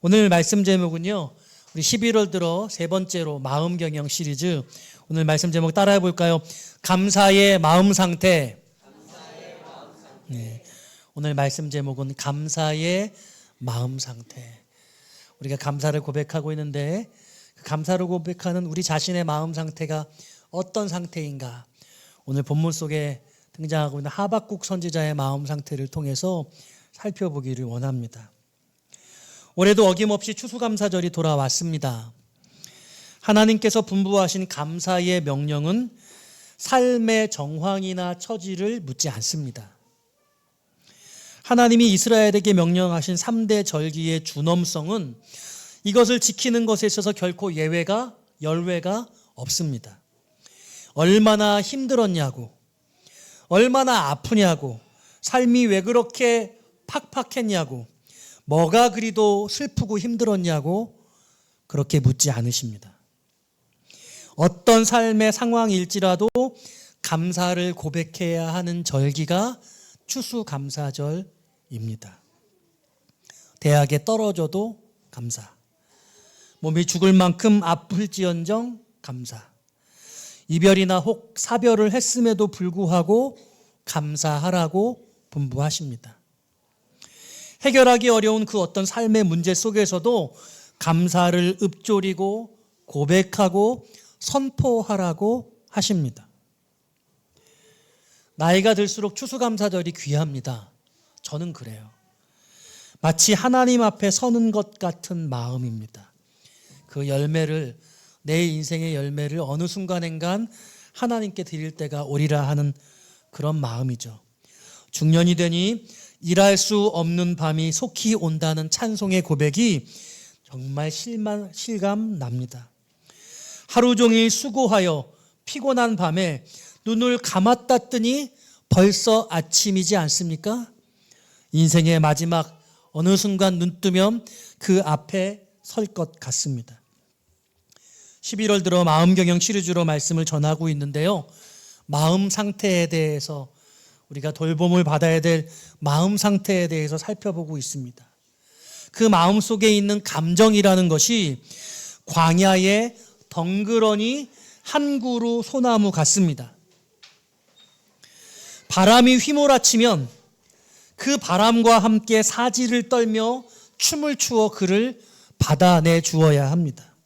오늘 말씀 제목은요, 우리 11월 들어 세 번째로 마음경영 시리즈, 오늘 말씀 제목 따라해 볼까요? 감사의 마음 상태. 네, 오늘 말씀 제목은 감사의 마음 상태. 우리가 감사를 고백하고 있는데, 그 감사를 고백하는 우리 자신의 마음 상태가 어떤 상태인가? 오늘 본문 속에 등장하고 있는 하박국 선지자의 마음 상태를 통해서 살펴보기를 원합니다. 올해도 어김없이 추수감사절이 돌아왔습니다. 하나님께서 분부하신 감사의 명령은 삶의 정황이나 처지를 묻지 않습니다. 하나님이 이스라엘에게 명령하신 3대 절기의 준엄성은 이것을 지키는 것에 있어서 결코 열외가 없습니다. 얼마나 힘들었냐고, 얼마나 아프냐고, 삶이 왜 그렇게 팍팍했냐고, 뭐가 그리도 슬프고 힘들었냐고 그렇게 묻지 않으십니다. 어떤 삶의 상황일지라도 감사를 고백해야 하는 절기가 추수감사절입니다. 대학에 떨어져도 감사, 몸이 죽을 만큼 아플지언정 감사, 이별이나 혹 사별을 했음에도 불구하고 감사하라고 분부하십니다. 해결하기 어려운 그 어떤 삶의 문제 속에서도 감사를 읊조리고 고백하고 선포하라고 하십니다. 나이가 들수록 추수감사절이 귀합니다. 저는 그래요. 마치 하나님 앞에 서는 것 같은 마음입니다. 그 열매를, 내 인생의 열매를 어느 순간엔간 하나님께 드릴 때가 오리라 하는 그런 마음이죠. 중년이 되니 일할 수 없는 밤이 속히 온다는 찬송의 고백이 정말 실감 납니다. 하루 종일 수고하여 피곤한 밤에 눈을 감았다 뜨니 벌써 아침이지 않습니까? 인생의 마지막 어느 순간 눈 뜨면 그 앞에 설 것 같습니다. 11월 들어 마음경영 시리즈로 말씀을 전하고 있는데요, 마음 상태에 대해서, 우리가 돌봄을 받아야 될 마음 상태에 대해서 살펴보고 있습니다. 그 마음 속에 있는 감정이라는 것이 광야의 덩그러니 한 그루 소나무 같습니다. 바람이 휘몰아치면 그 바람과 함께 사지를 떨며 춤을 추어 그를 받아내 주어야 합니다.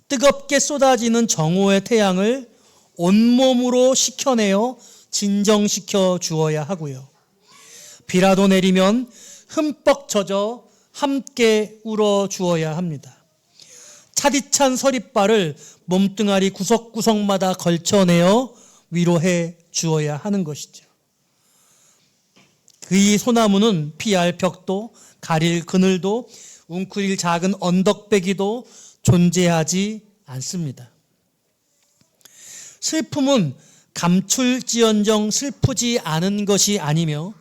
뜨겁게 쏟아지는 정오의 태양을 온몸으로 식혀내어 진정시켜 주어야 하고요. 비라도 내리면 흠뻑 젖어 함께 울어 주어야 합니다. 차디찬 서리발을 몸뚱아리 구석구석마다 걸쳐내어 위로해 주어야 하는 것이죠. 그 소나무는 피할 벽도, 가릴 그늘도, 웅크릴 작은 언덕배기도 존재하지 않습니다. 슬픔은 감출지언정 슬프지 않은 것이 아니며,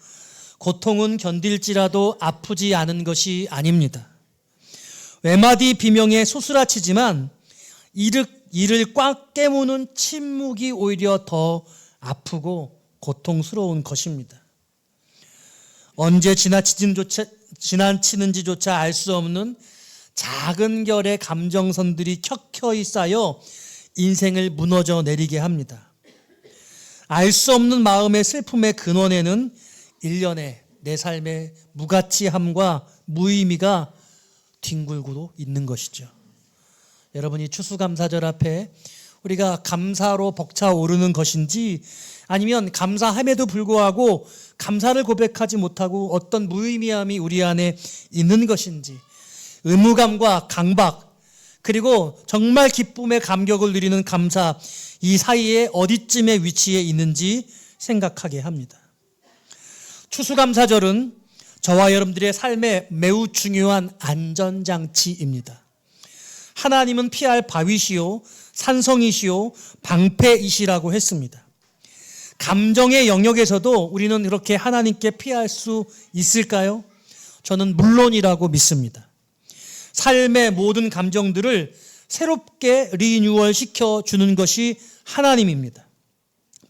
고통은 견딜지라도 아프지 않은 것이 아닙니다. 외마디 비명에 소스라치지만 이를 꽉 깨무는 침묵이 오히려 더 아프고 고통스러운 것입니다. 언제 지나치는지조차 알 수 없는 작은 결의 감정선들이 켜켜이 쌓여 인생을 무너져 내리게 합니다. 알 수 없는 마음의 슬픔의 근원에는 일련의 내 삶의 무가치함과 무의미가 뒹굴고 있는 것이죠. 여러분이 추수감사절 앞에 우리가 감사로 벅차오르는 것인지, 아니면 감사함에도 불구하고 감사를 고백하지 못하고 어떤 무의미함이 우리 안에 있는 것인지, 의무감과 강박, 그리고 정말 기쁨의 감격을 누리는 감사, 이 사이에 어디쯤에 위치해 있는지 생각하게 합니다. 추수감사절은 저와 여러분들의 삶에 매우 중요한 안전장치입니다. 하나님은 피할 바위시요 산성이시요 방패이시라고 했습니다. 감정의 영역에서도 우리는 그렇게 하나님께 피할 수 있을까요? 저는 물론이라고 믿습니다. 삶의 모든 감정들을 새롭게 리뉴얼 시켜주는 것이 하나님입니다.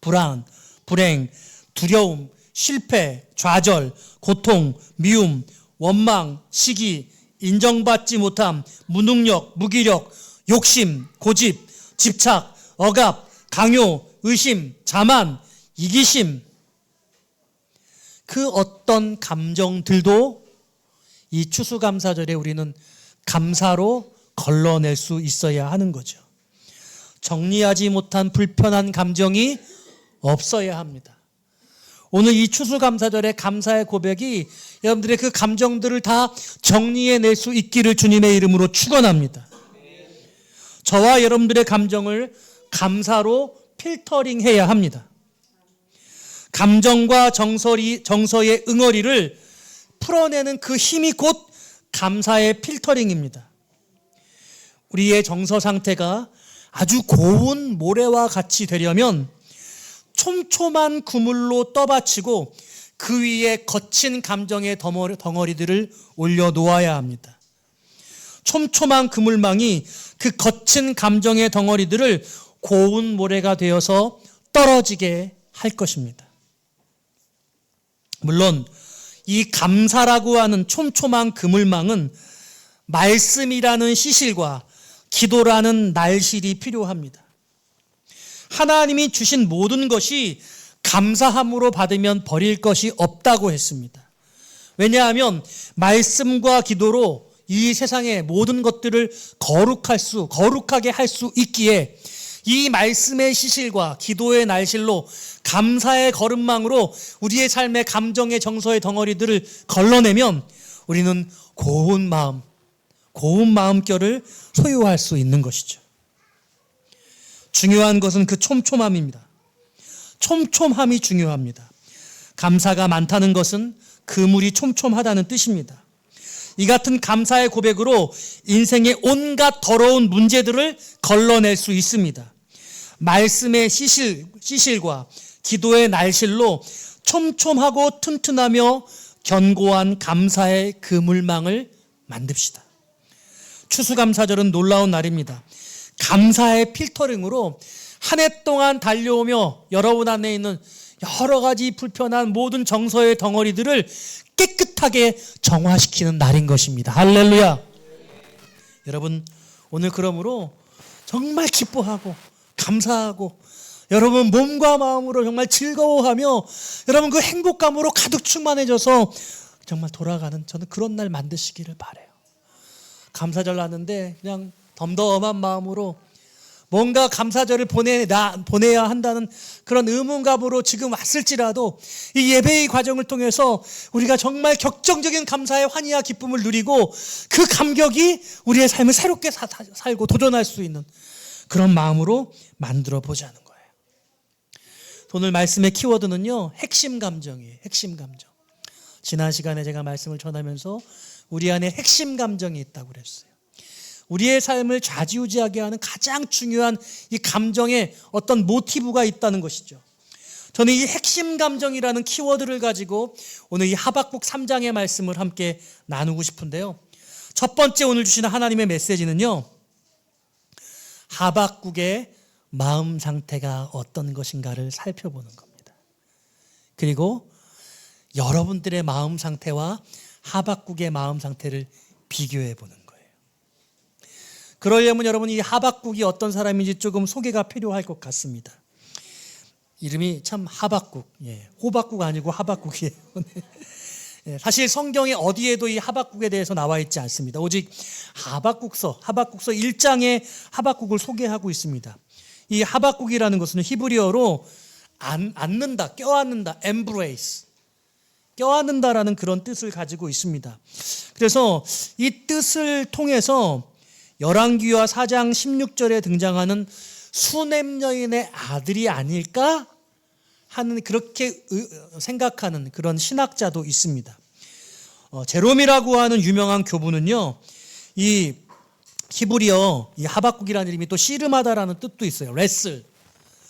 불안, 불행, 두려움, 실패, 좌절, 고통, 미움, 원망, 시기, 인정받지 못함, 무능력, 무기력, 욕심, 고집, 집착, 억압, 강요, 의심, 자만, 이기심, 그 어떤 감정들도 이 추수감사절에 우리는 감사로 걸러낼 수 있어야 하는 거죠. 정리하지 못한 불편한 감정이 없어야 합니다. 오늘 이 추수감사절의 감사의 고백이 여러분들의 그 감정들을 다 정리해낼 수 있기를 주님의 이름으로 축원합니다. 저와 여러분들의 감정을 감사로 필터링해야 합니다. 감정과 정서의 응어리를 풀어내는 그 힘이 곧 감사의 필터링입니다. 우리의 정서 상태가 아주 고운 모래와 같이 되려면 촘촘한 그물로 떠받치고 그 위에 거친 감정의 덩어리들을 올려놓아야 합니다. 촘촘한 그물망이 그 거친 감정의 덩어리들을 고운 모래가 되어서 떨어지게 할 것입니다. 물론 이 감사라고 하는 촘촘한 그물망은 말씀이라는 시실과 기도라는 날실이 필요합니다. 하나님이 주신 모든 것이 감사함으로 받으면 버릴 것이 없다고 했습니다. 왜냐하면 말씀과 기도로 이 세상의 모든 것들을 거룩하게 할 수 있기에 이 말씀의 시실과 기도의 날실로 감사의 걸음망으로 우리의 삶의 감정의 정서의 덩어리들을 걸러내면 우리는 고운 마음결을 소유할 수 있는 것이죠. 중요한 것은 그 촘촘함입니다. 촘촘함이 중요합니다. 감사가 많다는 것은 그물이 촘촘하다는 뜻입니다. 이 같은 감사의 고백으로 인생의 온갖 더러운 문제들을 걸러낼 수 있습니다. 말씀의 시실과 기도의 날실로 촘촘하고 튼튼하며 견고한 감사의 그물망을 만듭시다. 추수감사절은 놀라운 날입니다. 감사의 필터링으로 한 해 동안 달려오며 여러분 안에 있는 여러 가지 불편한 모든 정서의 덩어리들을 깨끗하게 정화시키는 날인 것입니다. 할렐루야. 여러분 오늘 그러므로 정말 기뻐하고 감사하고 여러분 몸과 마음으로 정말 즐거워하며 여러분 그 행복감으로 가득 충만해져서 정말 돌아가는 저는 그런 날 만드시기를 바라요. 감사절 났는데 그냥 덤덤한 마음으로 뭔가 감사절을 보내야 한다는 그런 의문감으로 지금 왔을지라도 이 예배의 과정을 통해서 우리가 정말 격정적인 감사의 환희와 기쁨을 누리고 그 감격이 우리의 삶을 새롭게 살고 도전할 수 있는 그런 마음으로 만들어 보자는 거예요. 오늘 말씀의 키워드는요, 핵심 감정이에요. 핵심 감정. 지난 시간에 제가 말씀을 전하면서 우리 안에 핵심 감정이 있다고 그랬어요. 우리의 삶을 좌지우지하게 하는 가장 중요한 이 감정에 어떤 모티브가 있다는 것이죠. 저는 이 핵심 감정이라는 키워드를 가지고 오늘 이 하박국 3장의 말씀을 함께 나누고 싶은데요. 첫 번째 오늘 주시는 하나님의 메시지는요, 하박국의 마음 상태가 어떤 것인가를 살펴보는 겁니다. 그리고 여러분들의 마음 상태와 하박국의 마음 상태를 비교해 보는 거예요. 그러려면 여러분 이 하박국이 어떤 사람인지 조금 소개가 필요할 것 같습니다. 이름이 참 하박국, 호박국 아니고 하박국이에요. 사실 성경에 어디에도 이 하박국에 대해서 나와 있지 않습니다. 오직 하박국서 1장에 하박국을 소개하고 있습니다. 이 하박국이라는 것은 히브리어로 안는다, 껴안는다, embrace, 껴안는다라는 그런 뜻을 가지고 있습니다. 그래서 이 뜻을 통해서 열왕기하 4장 16절에 등장하는 수넴 여인의 아들이 아닐까 하는 그렇게 생각하는 그런 신학자도 있습니다. 제롬이라고 하는 유명한 교부는요, 이 히브리어 이 하박국이라는 이름이 또 씨름하다라는 뜻도 있어요. 레슬,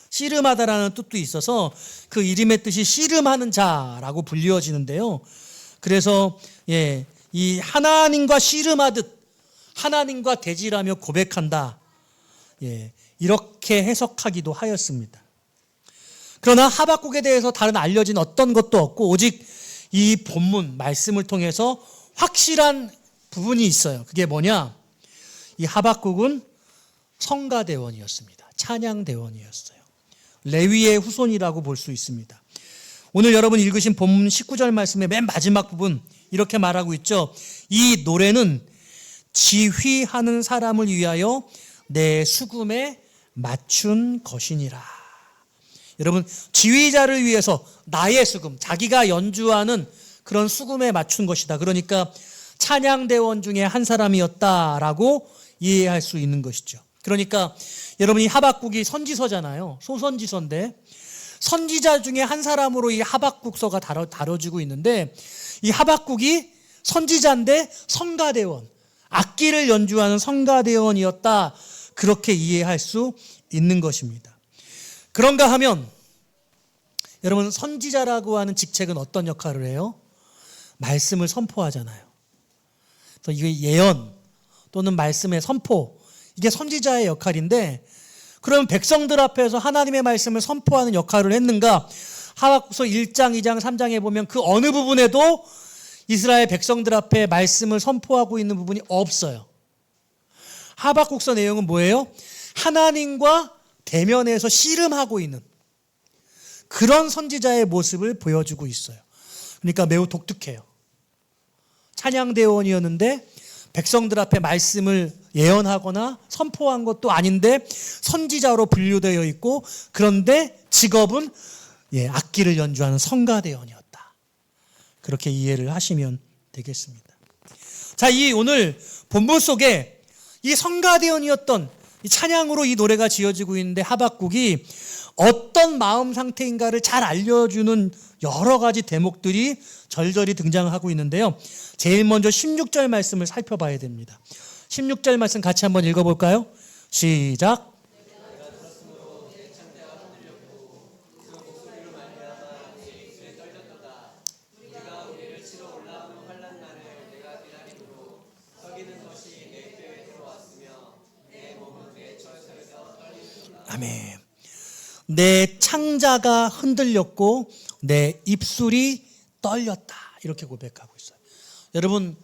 씨름하다라는 뜻도 있어서 그 이름의 뜻이 씨름하는 자라고 불리워지는데요. 그래서 이 하나님과 씨름하듯 하나님과 대질하며 고백한다, 이렇게 해석하기도 하였습니다. 그러나 하박국에 대해서 다른 알려진 어떤 것도 없고 오직 이 본문 말씀을 통해서 확실한 부분이 있어요. 그게 뭐냐? 이 하박국은 성가대원이었습니다. 찬양대원이었어요. 레위의 후손이라고 볼 수 있습니다. 오늘 여러분 읽으신 본문 19절 말씀의 맨 마지막 부분 이렇게 말하고 있죠. 이 노래는 지휘하는 사람을 위하여 내 수금에 맞춘 것이니라. 여러분, 지휘자를 위해서 나의 수금, 자기가 연주하는 그런 수금에 맞춘 것이다. 그러니까 찬양대원 중에 한 사람이었다라고 이해할 수 있는 것이죠. 그러니까 여러분, 이 하박국이 선지서잖아요. 소선지서인데 선지자 중에 한 사람으로 이 하박국서가 다뤄지고 있는데, 이 하박국이 선지자인데 성가대원, 악기를 연주하는 성가대원이었다, 그렇게 이해할 수 있는 것입니다. 그런가 하면 여러분, 선지자라고 하는 직책은 어떤 역할을 해요? 말씀을 선포하잖아요. 그래서 이게 예언 또는 말씀의 선포, 이게 선지자의 역할인데, 그럼 백성들 앞에서 하나님의 말씀을 선포하는 역할을 했는가? 하박국서 1장, 2장, 3장에 보면 그 어느 부분에도 이스라엘 백성들 앞에 말씀을 선포하고 있는 부분이 없어요. 하박국서 내용은 뭐예요? 하나님과 대면해서 씨름하고 있는 그런 선지자의 모습을 보여주고 있어요. 그러니까 매우 독특해요. 찬양대원이었는데 백성들 앞에 말씀을 예언하거나 선포한 것도 아닌데 선지자로 분류되어 있고, 그런데 직업은 악기를 연주하는 성가대원이었다. 그렇게 이해를 하시면 되겠습니다. 자, 이 오늘 본문 속에 이 성가대원이었던 이 찬양으로 이 노래가 지어지고 있는데, 하박국이 어떤 마음 상태인가를 잘 알려주는 여러 가지 대목들이 절절히 등장하고 있는데요. 제일 먼저 16절 말씀을 살펴봐야 됩니다. 16절 말씀 같이 한번 읽어볼까요? 시작. 아멘. 내 창자가 흔들렸고 내 입술이 떨렸다, 이렇게 고백하고 있어요. 여러분,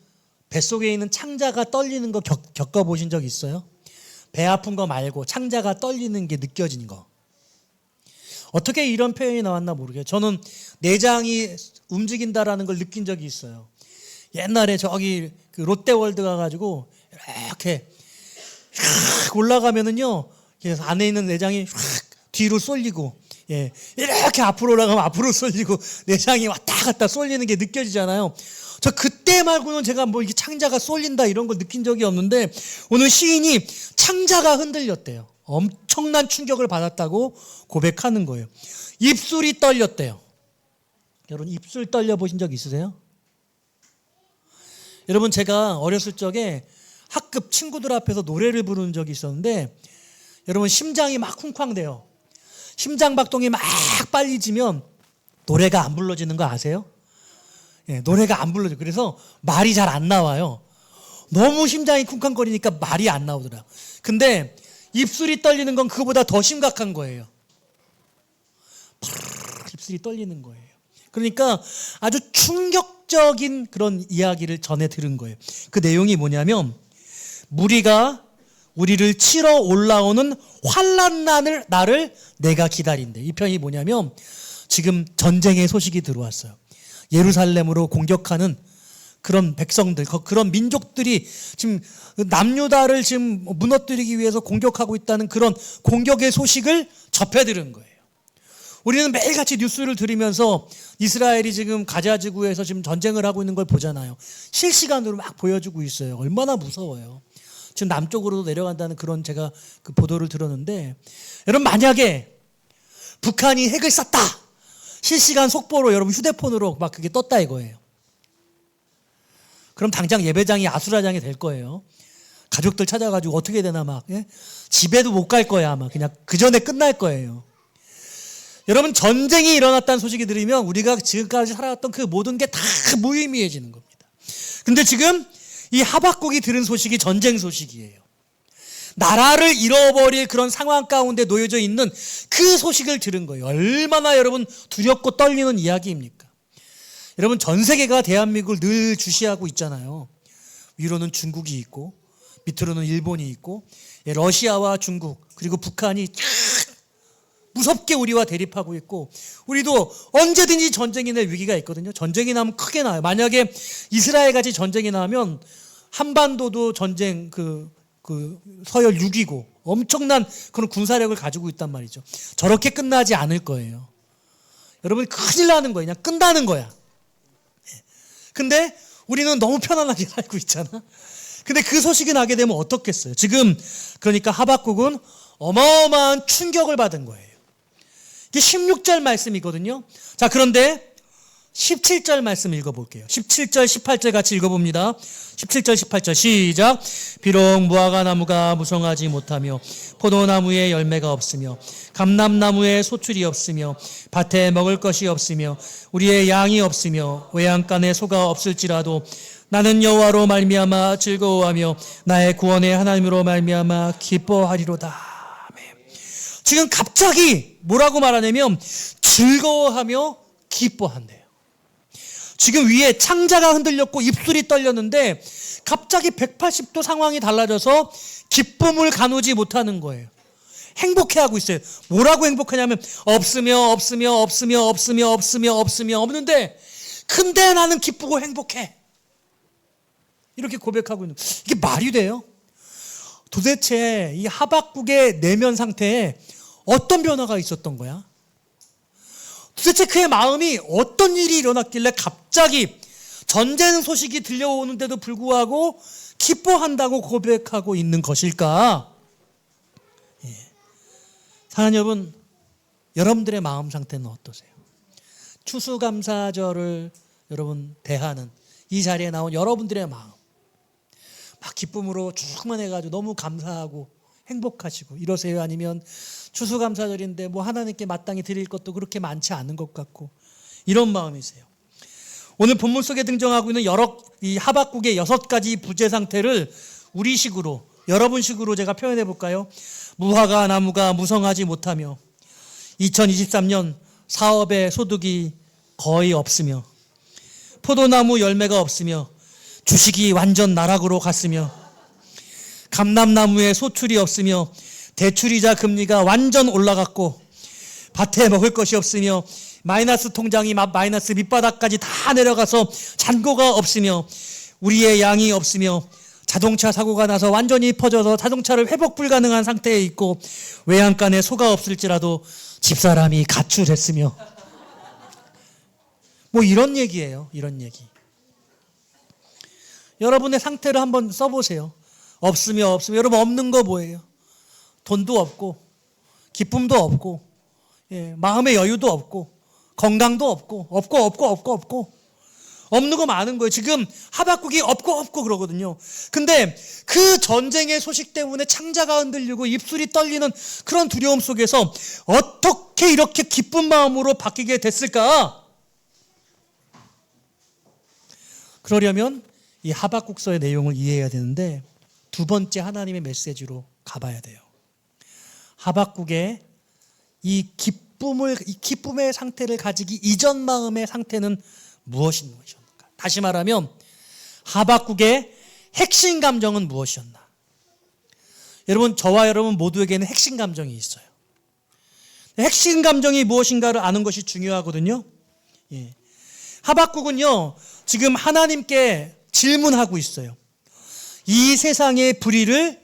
뱃속에 있는 창자가 떨리는 거 겪어보신 적 있어요? 배 아픈 거 말고 창자가 떨리는 게 느껴진 거. 어떻게 이런 표현이 나왔나 모르겠어요. 저는 내장이 움직인다라는 걸 느낀 적이 있어요. 옛날에 저기 그 롯데월드 가가지고 이렇게 올라가면은요, 그래서 안에 있는 내장이 뒤로 쏠리고, 이렇게 앞으로 올라가면 앞으로 쏠리고, 내장이 왔다 갔다 쏠리는 게 느껴지잖아요. 저 그때 말고는 제가 뭐 이게 창자가 쏠린다 이런 걸 느낀 적이 없는데, 오늘 시인이 창자가 흔들렸대요. 엄청난 충격을 받았다고 고백하는 거예요. 입술이 떨렸대요. 여러분, 입술 떨려 보신 적 있으세요? 여러분, 제가 어렸을 적에 학급 친구들 앞에서 노래를 부르는 적이 있었는데, 여러분, 심장이 막 쿵쾅대요. 심장 박동이 막 빨리 지면 노래가 안 불러지는 거 아세요? 노래가 안 불러져. 그래서 말이 잘 안 나와요. 너무 심장이 쿵쾅거리니까 말이 안 나오더라. 근데 입술이 떨리는 건 그거보다 더 심각한 거예요. 입술이 떨리는 거예요. 그러니까 아주 충격적인 그런 이야기를 전해 들은 거예요. 그 내용이 뭐냐면, 무리가 우리를 치러 올라오는 환난 날을 내가 기다린대. 이 편이 뭐냐면, 지금 전쟁의 소식이 들어왔어요. 예루살렘으로 공격하는 그런 백성들, 그런 민족들이 지금 남유다를 지금 무너뜨리기 위해서 공격하고 있다는 그런 공격의 소식을 접해 들은 거예요. 우리는 매일같이 뉴스를 들으면서 이스라엘이 지금 가자 지구에서 지금 전쟁을 하고 있는 걸 보잖아요. 실시간으로 막 보여주고 있어요. 얼마나 무서워요. 지금 남쪽으로도 내려간다는 그런 제가 그 보도를 들었는데, 여러분, 만약에 북한이 핵을 쐈다, 실시간 속보로 여러분 휴대폰으로 막 그게 떴다 이거예요. 그럼 당장 예배장이 아수라장이 될 거예요. 가족들 찾아가지고 어떻게 되나 막, 집에도 못 갈 거야 아마. 그냥 그 전에 끝날 거예요. 여러분, 전쟁이 일어났다는 소식이 들으면 우리가 지금까지 살아왔던 그 모든 게 다 무의미해지는 겁니다. 근데 지금 이 하박국이 들은 소식이 전쟁 소식이에요. 나라를 잃어버릴 그런 상황 가운데 놓여져 있는 그 소식을 들은 거예요. 얼마나 여러분 두렵고 떨리는 이야기입니까? 여러분, 전 세계가 대한민국을 늘 주시하고 있잖아요. 위로는 중국이 있고 밑으로는 일본이 있고 러시아와 중국 그리고 북한이 무섭게 우리와 대립하고 있고 우리도 언제든지 전쟁이 날 위기가 있거든요. 전쟁이 나면 크게 나요. 만약에 이스라엘같이 전쟁이 나면 한반도도 전쟁 서열 6위고 엄청난 그런 군사력을 가지고 있단 말이죠. 저렇게 끝나지 않을 거예요. 여러분 큰일 나는 거예요. 그냥 끝나는 거야. 근데 우리는 너무 편안하게 살고 있잖아. 근데 그 소식이 나게 되면 어떻겠어요? 지금 그러니까 하박국은 어마어마한 충격을 받은 거예요. 이게 16절 말씀이거든요. 자, 그런데 17절 말씀 읽어볼게요. 17절, 18절 같이 읽어봅니다. 17절, 18절 시작. 비록 무화과 나무가 무성하지 못하며 포도나무에 열매가 없으며 감람나무에 소출이 없으며 밭에 먹을 것이 없으며 우리의 양이 없으며 외양간에 소가 없을지라도 나는 여호와로 말미암아 즐거워하며 나의 구원의 하나님으로 말미암아 기뻐하리로다. 지금 갑자기 뭐라고 말하냐면 즐거워하며 기뻐한대요. 지금 위에 창자가 흔들렸고 입술이 떨렸는데 갑자기 180도 상황이 달라져서 기쁨을 가누지 못하는 거예요. 행복해하고 있어요. 뭐라고 행복하냐면 없으며 없는데 근데 나는 기쁘고 행복해. 이렇게 고백하고 있는 거예요. 이게 말이 돼요? 도대체 이 하박국의 내면 상태에 어떤 변화가 있었던 거야? 도대체 그의 마음이 어떤 일이 일어났길래 갑자기 전쟁 소식이 들려오는데도 불구하고 기뻐한다고 고백하고 있는 것일까? 사랑하는 여러분, 여러분들의 마음 상태는 어떠세요? 추수감사절을 여러분 대하는 이 자리에 나온 여러분들의 마음 막 기쁨으로 충만해가지고 너무 감사하고 행복하시고 이러세요? 아니면 추수감사절인데 뭐 하나님께 마땅히 드릴 것도 그렇게 많지 않은 것 같고 이런 마음이세요? 오늘 본문 속에 등장하고 있는 이 하박국의 6가지 부재 상태를 우리식으로 여러분식으로 제가 표현해 볼까요? 무화과 나무가 무성하지 못하며 2023년 사업에 소득이 거의 없으며 포도나무 열매가 없으며 주식이 완전 나락으로 갔으며 감람나무에 소출이 없으며 대출이자 금리가 완전 올라갔고 밭에 먹을 것이 없으며 마이너스 통장이 마이너스 밑바닥까지 다 내려가서 잔고가 없으며 우리의 양이 없으며 자동차 사고가 나서 완전히 퍼져서 자동차를 회복 불가능한 상태에 있고 외양간에 소가 없을지라도 집사람이 가출했으며 뭐 이런 얘기예요. 이런 얘기. 여러분의 상태를 한번 써보세요. 없으며 여러분 없는 거 뭐예요? 돈도 없고 기쁨도 없고 마음의 여유도 없고 건강도 없고 없는 거 많은 거예요. 지금 하박국이 없고 그러거든요. 근데 그 전쟁의 소식 때문에 창자가 흔들리고 입술이 떨리는 그런 두려움 속에서 어떻게 이렇게 기쁜 마음으로 바뀌게 됐을까? 그러려면 이 하박국서의 내용을 이해해야 되는데 두 번째 하나님의 메시지로 가봐야 돼요. 하박국의 이 기쁨의 상태를 가지기 이전 마음의 상태는 무엇이었는가? 다시 말하면 하박국의 핵심 감정은 무엇이었나? 여러분, 저와 여러분 모두에게는 핵심 감정이 있어요. 핵심 감정이 무엇인가를 아는 것이 중요하거든요. 하박국은요, 지금 하나님께 질문하고 있어요. 이 세상의 불의를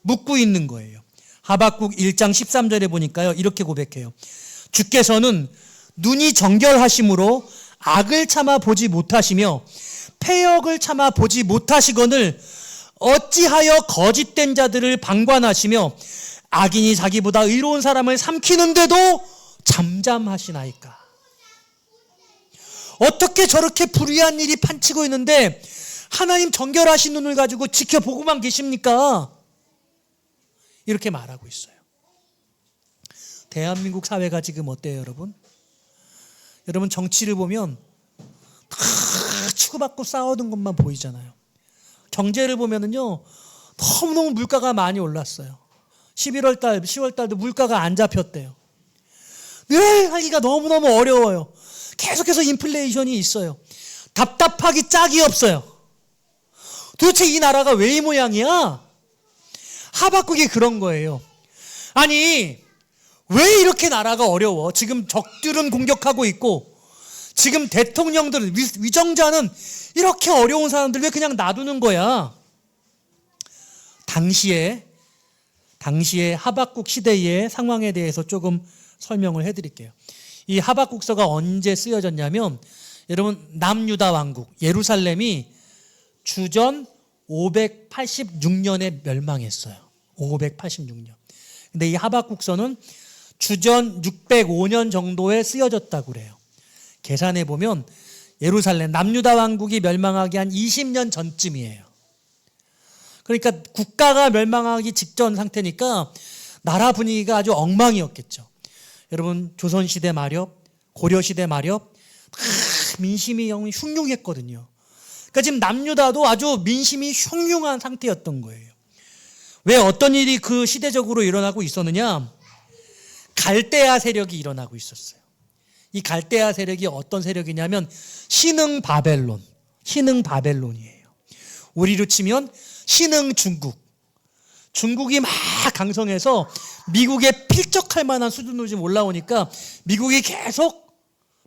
묻고 있는 거예요. 하박국 1장 13절에 보니까요, 이렇게 고백해요. 주께서는 눈이 정결하심으로 악을 참아 보지 못하시며 패역을 참아 보지 못하시거늘 어찌하여 거짓된 자들을 방관하시며 악인이 자기보다 의로운 사람을 삼키는데도 잠잠하시나이까? 어떻게 저렇게 불의한 일이 판치고 있는데 하나님 정결하신 눈을 가지고 지켜보고만 계십니까? 이렇게 말하고 있어요. 대한민국 사회가 지금 어때요, 여러분? 여러분, 정치를 보면 다 치고받고 싸우는 것만 보이잖아요. 경제를 보면은요, 너무너무 물가가 많이 올랐어요. 11월 달, 10월 달도 물가가 안 잡혔대요. 늘 살기가 너무너무 어려워요. 계속해서 인플레이션이 있어요. 답답하기 짝이 없어요. 도대체 이 나라가 왜 이 모양이야? 하박국이 그런 거예요. 아니, 왜 이렇게 나라가 어려워? 지금 적들은 공격하고 있고, 지금 대통령들, 위정자는 이렇게 어려운 사람들 왜 그냥 놔두는 거야? 당시에 하박국 시대의 상황에 대해서 조금 설명을 해드릴게요. 이 하박국서가 언제 쓰여졌냐면, 여러분, 남유다 왕국, 예루살렘이 주전 586년에 멸망했어요. 586년. 근데 이 하박국서는 주전 605년 정도에 쓰여졌다고 그래요. 계산해 보면 예루살렘, 남유다 왕국이 멸망하기 한 20년 전쯤이에요. 그러니까 국가가 멸망하기 직전 상태니까 나라 분위기가 아주 엉망이었겠죠. 여러분, 조선시대 말엽, 고려시대 말엽, 민심이 흉흉했거든요. 그러니까 지금 남유다도 아주 민심이 흉흉한 상태였던 거예요. 왜 어떤 일이 그 시대적으로 일어나고 있었느냐? 갈대아 세력이 일어나고 있었어요. 이 갈대아 세력이 어떤 세력이냐면 신흥 바벨론이에요. 우리로 치면 신흥 중국이 막 강성해서 미국에 필적할 만한 수준으로 지금 올라오니까 미국이 계속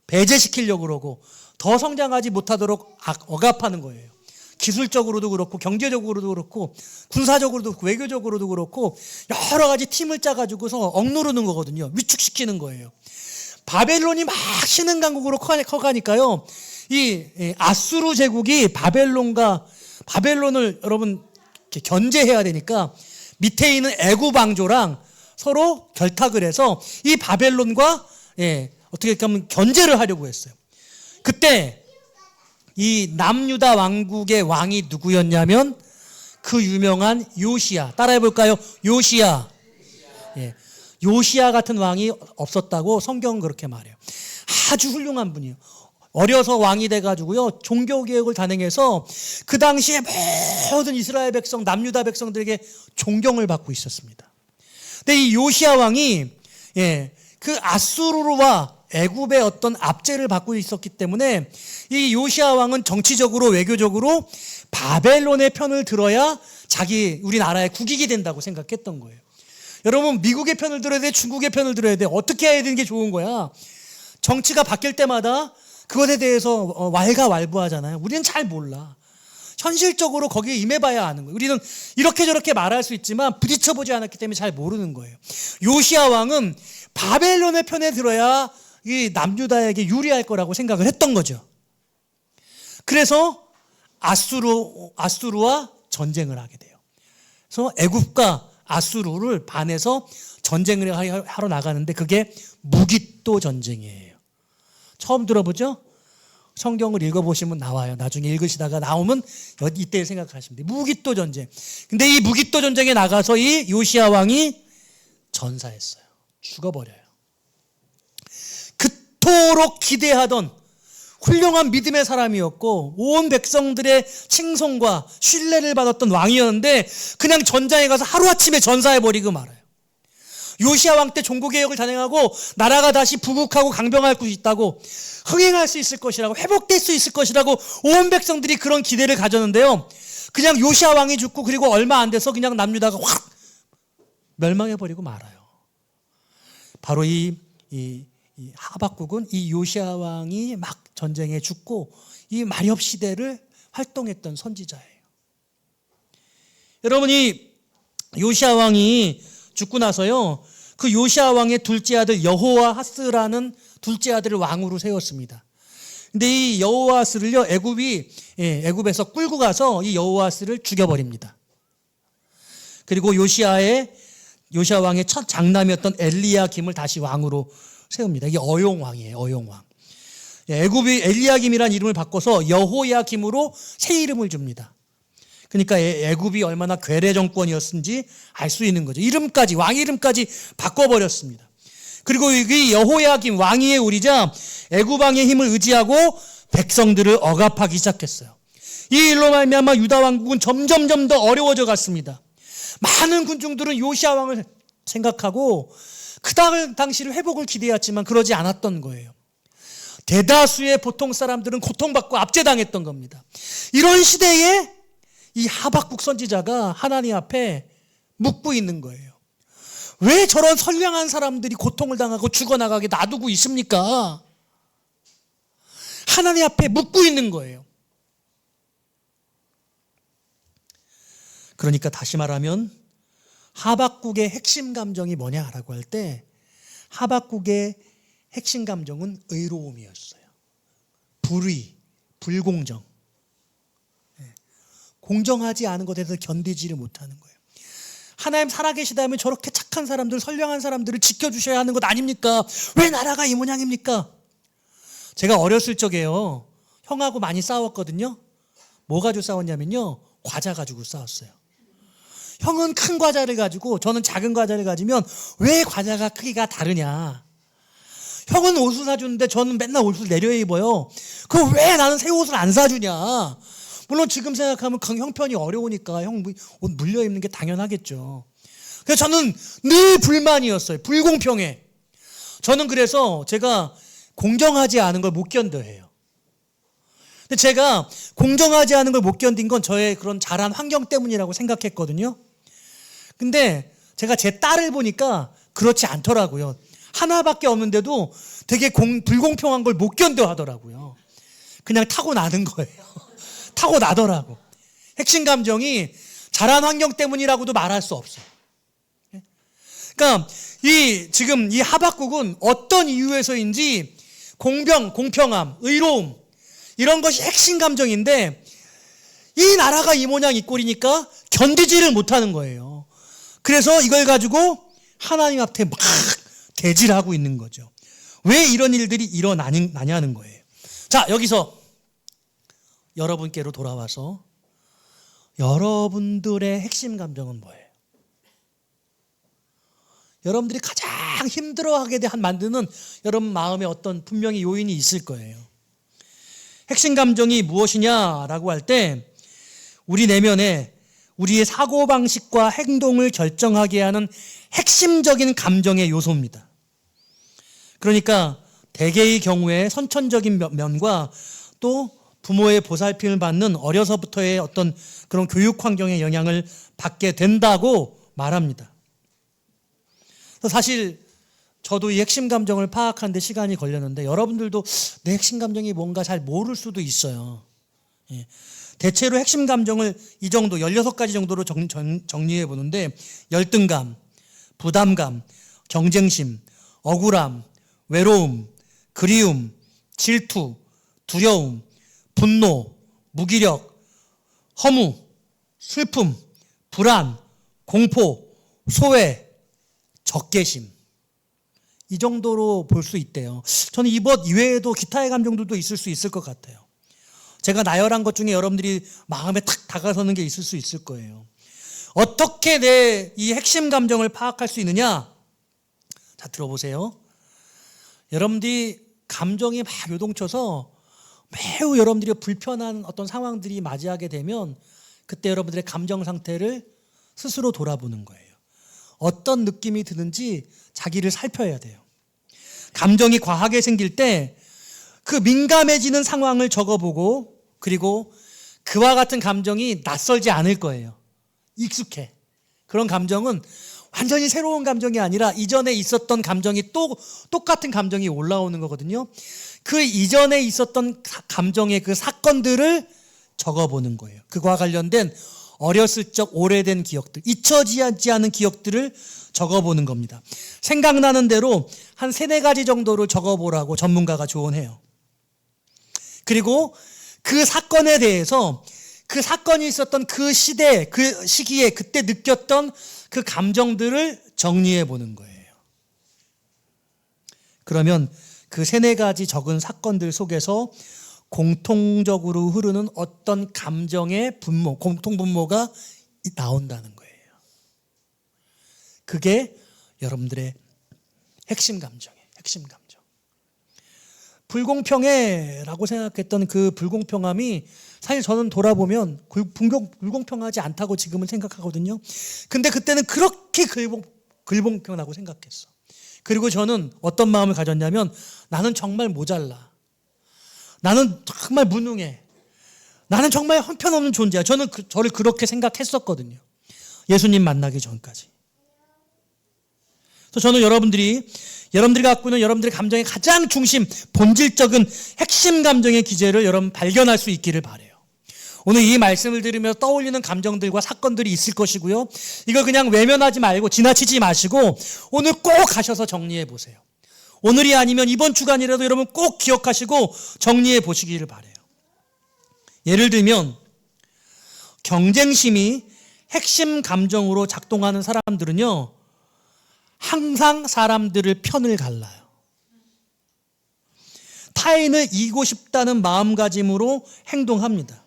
배제시키려고 그러고 더 성장하지 못하도록 억압하는 거예요. 기술적으로도 그렇고 경제적으로도 그렇고 군사적으로도 그렇고 외교적으로도 그렇고 여러 가지 팀을 짜가지고서 억누르는 거거든요. 위축시키는 거예요. 바벨론이 막 신흥 강국으로 커가니까요. 이 아수르 제국이 바벨론을 여러분 견제해야 되니까 밑에 있는 애굽 왕조랑 서로 결탁을 해서 이 바벨론과 어떻게 보면 견제를 하려고 했어요. 그때 이 남유다 왕국의 왕이 누구였냐면 그 유명한 요시야. 따라해 볼까요? 요시야. 요시야 같은 왕이 없었다고 성경은 그렇게 말해요. 아주 훌륭한 분이에요. 어려서 왕이 돼가지고요, 종교개혁을 단행해서 그 당시에 모든 이스라엘 백성, 남유다 백성들에게 존경을 받고 있었습니다. 근데 이 요시야 왕이 그 아수르와 애굽의 어떤 압제를 받고 있었기 때문에 이 요시야 왕은 정치적으로 외교적으로 바벨론의 편을 들어야 우리나라의 국익이 된다고 생각했던 거예요. 여러분, 미국의 편을 들어야 돼, 중국의 편을 들어야 돼. 어떻게 해야 되는 게 좋은 거야? 정치가 바뀔 때마다 그것에 대해서 왈가왈부하잖아요. 우리는 잘 몰라. 현실적으로 거기에 임해봐야 아는 거예요. 우리는 이렇게 저렇게 말할 수 있지만 부딪혀보지 않았기 때문에 잘 모르는 거예요. 요시야 왕은 바벨론의 편에 들어야 이 남유다에게 유리할 거라고 생각을 했던 거죠. 그래서 아수르와 전쟁을 하게 돼요. 그래서 애굽과 아수르를 반해서 전쟁을 하러 나가는데 그게 무깃도 전쟁이에요. 처음 들어보죠? 성경을 읽어보시면 나와요. 나중에 읽으시다가 나오면 이때 생각하시면 돼요. 무깃도 전쟁. 근데 이 무깃도 전쟁에 나가서 이 요시야 왕이 전사했어요. 죽어버려요. 그토록 기대하던 훌륭한 믿음의 사람이었고 온 백성들의 칭송과 신뢰를 받았던 왕이었는데 그냥 전장에 가서 하루아침에 전사해버리고 말아요. 요시야 왕 때 종교개혁을 단행하고 나라가 다시 부국하고 강병할 수 있다고, 흥행할 수 있을 것이라고, 회복될 수 있을 것이라고 온 백성들이 그런 기대를 가졌는데요, 그냥 요시야 왕이 죽고 그리고 얼마 안 돼서 그냥 남유다가 확 멸망해버리고 말아요. 바로 이 하박국은 이 요시야 왕이 막 전쟁에 죽고 이 마렵 시대를 활동했던 선지자예요. 여러분이 요시야 왕이 죽고 나서요, 그 요시야 왕의 둘째 아들 여호아하스라는 둘째 아들을 왕으로 세웠습니다. 근데 이 여호아하스를요, 애굽에서 끌고 가서 이 여호아하스를 죽여버립니다. 그리고 요시야 왕의 첫 장남이었던 엘리야김을 다시 왕으로 세웁니다. 이게 어용왕이에요. 어용왕. 애굽이 엘리야김이라는 이름을 바꿔서 여호야김으로 새 이름을 줍니다. 그러니까 애굽이 얼마나 괴뢰 정권이었는지 알 수 있는 거죠. 왕 이름까지 바꿔버렸습니다. 그리고 이 여호야김 왕위에 오르자 애굽 왕의 힘을 의지하고 백성들을 억압하기 시작했어요. 이 일로 말미암아 유다 왕국은 점점 더 어려워져 갔습니다. 많은 군중들은 요시야 왕을 생각하고 그 당시를 회복을 기대했지만 그러지 않았던 거예요. 대다수의 보통 사람들은 고통받고 압제당했던 겁니다. 이런 시대에 이 하박국 선지자가 하나님 앞에 묻고 있는 거예요. 왜 저런 선량한 사람들이 고통을 당하고 죽어나가게 놔두고 있습니까? 하나님 앞에 묻고 있는 거예요. 그러니까 다시 말하면 하박국의 핵심 감정이 뭐냐라고 할 때 하박국의 핵심 감정은 의로움이었어요. 불의, 불공정. 공정하지 않은 것에 대해서 견디지를 못하는 거예요. 하나님 살아계시다면 저렇게 착한 사람들, 선량한 사람들을 지켜주셔야 하는 것 아닙니까? 왜 나라가 이 모양입니까? 제가 어렸을 적에요, 형하고 많이 싸웠거든요. 뭐 가지고 싸웠냐면요, 과자 가지고 싸웠어요. 형은 큰 과자를 가지고 저는 작은 과자를 가지면 왜 과자가 크기가 다르냐. 형은 옷을 사주는데 저는 맨날 옷을 내려 입어요. 그럼 왜 나는 새 옷을 안 사주냐. 물론 지금 생각하면 형편이 어려우니까 형 옷 물려 입는 게 당연하겠죠. 그래서 저는 늘 불만이었어요. 불공평해. 저는 그래서 제가 공정하지 않은 걸 못 견뎌해요. 근데 제가 공정하지 않은 걸 못 견딘 건 저의 그런 자란 환경 때문이라고 생각했거든요. 근데 제가 제 딸을 보니까 그렇지 않더라고요. 하나밖에 없는데도 되게 불공평한 걸 못 견뎌 하더라고요. 그냥 타고나는 거예요. 타고나더라고. 핵심 감정이 자란 환경 때문이라고도 말할 수 없어요. 그러니까 지금 이 하박국은 어떤 이유에서인지 공평함, 의로움 이런 것이 핵심 감정인데 이 나라가 이 모양 이 꼴이니까 견디지를 못하는 거예요. 그래서 이걸 가지고 하나님 앞에 막 대질하고 있는 거죠. 왜 이런 일들이 일어나냐는 거예요. 자, 여기서 여러분께로 돌아와서 여러분들의 핵심 감정은 뭐예요? 여러분들이 가장 힘들어하게 만드는 여러분 마음에 어떤 분명히 요인이 있을 거예요. 핵심 감정이 무엇이냐라고 할 때 우리 내면에 우리의 사고방식과 행동을 결정하게 하는 핵심적인 감정의 요소입니다. 그러니까 대개의 경우에 선천적인 면과 또 부모의 보살핌을 받는 어려서부터의 어떤 그런 교육 환경의 영향을 받게 된다고 말합니다. 사실 저도 이 핵심 감정을 파악하는 데 시간이 걸렸는데 여러분들도 내 핵심 감정이 뭔가 잘 모를 수도 있어요. 대체로 핵심 감정을 이 정도 16가지 정도로 정리해 보는데 열등감, 부담감, 경쟁심, 억울함, 외로움, 그리움, 질투, 두려움, 분노, 무기력, 허무, 슬픔, 불안, 공포, 소외, 적개심. 이 정도로 볼 수 있대요. 저는 이것 이외에도 기타의 감정들도 있을 수 있을 것 같아요. 제가 나열한 것 중에 여러분들이 마음에 탁 다가서는 게 있을 수 있을 거예요. 어떻게 내 이 핵심 감정을 파악할 수 있느냐? 자, 들어보세요. 여러분들이 감정이 막 요동쳐서 매우 여러분들이 불편한 어떤 상황들이 맞이하게 되면 그때 여러분들의 감정 상태를 스스로 돌아보는 거예요. 어떤 느낌이 드는지 자기를 살펴야 돼요. 감정이 과하게 생길 때 그 민감해지는 상황을 적어보고 그리고 그와 같은 감정이 낯설지 않을 거예요. 익숙해. 그런 감정은 완전히 새로운 감정이 아니라 이전에 있었던 감정이 또 똑같은 감정이 올라오는 거거든요. 그 이전에 있었던 감정의 그 사건들을 적어보는 거예요. 그와 관련된 어렸을 적 오래된 기억들, 잊혀지지 않은 기억들을 적어보는 겁니다. 생각나는 대로 한 3-4가지 정도를 적어보라고 전문가가 조언해요. 그리고 그 사건에 대해서 그 사건이 있었던 그 시대, 그 시기에 그때 느꼈던 그 감정들을 정리해 보는 거예요. 그러면 그 3-4가지 적은 사건들 속에서 공통적으로 흐르는 어떤 감정의 분모, 공통분모가 나온다는 거예요. 그게 여러분들의 핵심 감정이에요. 핵심 감정. 불공평해라고 생각했던 그 불공평함이 사실 저는 돌아보면 불공평하지 않다고 지금은 생각하거든요. 근데 그때는 그렇게 불공평하다고 생각했어. 그리고 저는 어떤 마음을 가졌냐면 나는 정말 모자라. 나는 정말 무능해. 나는 정말 형편없는 존재야. 저는 저를 그렇게 생각했었거든요. 예수님 만나기 전까지. 그래서 저는 여러분들이 갖고 있는 여러분들의 감정의 가장 중심, 본질적인 핵심 감정의 기제를 여러분 발견할 수 있기를 바라요. 오늘 이 말씀을 들으면서 떠올리는 감정들과 사건들이 있을 것이고요. 이걸 그냥 외면하지 말고 지나치지 마시고 오늘 꼭 가셔서 정리해 보세요. 오늘이 아니면 이번 주간이라도 여러분 꼭 기억하시고 정리해 보시기를 바라요. 예를 들면 경쟁심이 핵심 감정으로 작동하는 사람들은요, 항상 사람들을 편을 갈라요. 타인을 이기고 싶다는 마음가짐으로 행동합니다.